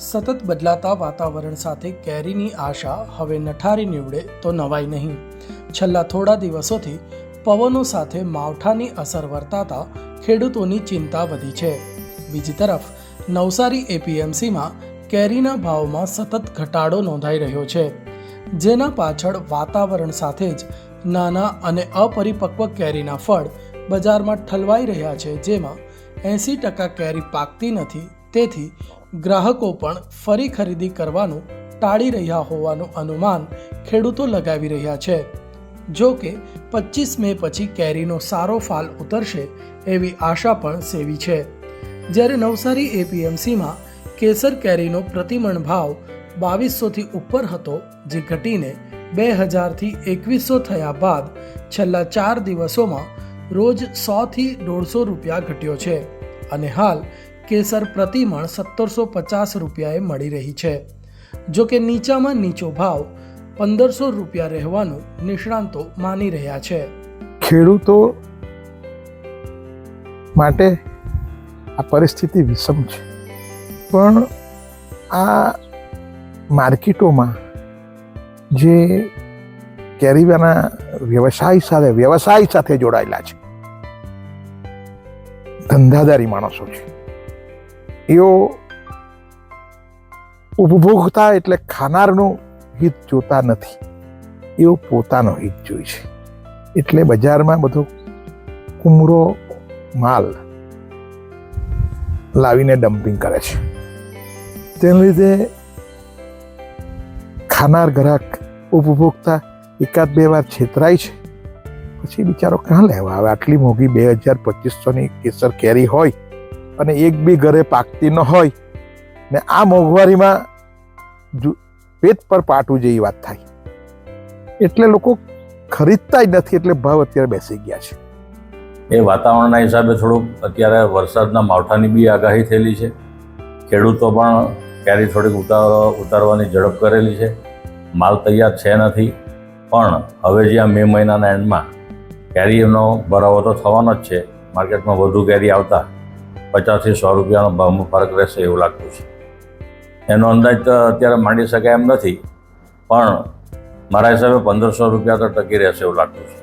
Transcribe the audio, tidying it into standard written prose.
સતત બદલાતા વાતાવરણ સાથે કેરીની આશા હવે નઠારી નીવડે તો નવાઈ નહીં. છેલ્લા થોડા દિવસોથી પવનો સાથે માવઠાની અસર વર્તાતા ખેડૂતોની ચિંતા વધી છે. બીજી તરફ નવસારી એપીએમસીમાં કેરીના ભાવમાં સતત ઘટાડો નોંધાઈ રહ્યો છે, જેના પાછળ વાતાવરણ સાથે જ નાના અને અપરિપક્વ કેરીના ફળ બજારમાં ઠલવાઈ રહ્યા છે, જેમાં 80% કેરી પાકતી નથી. તેથી ગ્રાહકો પણ ફરી ખરીદી કરવાનું ટાળી રહ્યા હોવાનું અનુમાન ખેડૂતો લગાવી રહ્યા છે. જો કે 25 મે પછી કેરીનો સારો ફાલ ઉતરશે એવી આશા પણ સેવી છે. જ્યારે નવસારી એપીએમસીમાં કેસર કેરીનો પ્રતિમણ ભાવ 2200થી ઉપર હતો, જે ઘટીને 2000થી 2100 થયા બાદ છેલ્લા 4 દિવસોમાં રોજ 100થી 150 રૂપિયા ઘટ્યો છે અને હાલ કેસર પ્રતિમણ 1750 રૂપિયાએ મળી રહી છે. જો કે નીચામાં નીચો ભાવ 1500 રૂપિયા રહેવાનું નિષ્ણાંતો માની રહ્યા છે. ખેડૂતો માટે આ પરિસ્થિતિ વિષમ છે, પણ આ માર્કેટોમાં જે કેરીના વ્યવસાય સાથે જોડાયેલા છે, ધંધાદારી માણસો છે, એઓ ઉપભોક્તા એટલે ખાનારનું હિત જોતા નથી, એઓ પોતાનો હિત જોઈ છે. એટલે બજારમાં બધો કુમરો માલ લાવીને ડમ્પિંગ કરે છે. તેને લીધે ખાનાર ગ્રાહક ઉપભોક્તા 1-2 વાર છેતરાય છે, પછી બિચારો ક્યાં લેવા આવે? આટલી મોંઘી 2000-2500ની કેસર કેરી હોય અને એક બી ઘરે પાકતી ન હોય ને આ મોંઘવારીમાં પેટ પર પાટું જેવી વાત થાય. એટલે લોકો ખરીદતા જ નથી, એટલે ભાવ અત્યારે બેસી ગયા છે. એ વાતાવરણના હિસાબે થોડુંક અત્યારે વરસાદના માવઠાની બી આગાહી થયેલી છે. ખેડૂતો પણ કેરી થોડીક ઉતારવાની ઝડપ કરેલી છે. માલ તૈયાર છે નથી, પણ હવે જે આ મે મહિનાના એન્ડમાં કેરીનો ભરાવો તો થવાનો જ છે. માર્કેટમાં વધુ કેરી આવતા 50થી 100 રૂપિયાનો ભાવમાં ફરક રહેશે એવું લાગતું છે. એનો અંદાજ તો અત્યારે માંડી શકાય એમ નથી, પણ મારા હિસાબે 1500 રૂપિયા તો ટકી રહેશે એવું લાગતું છે.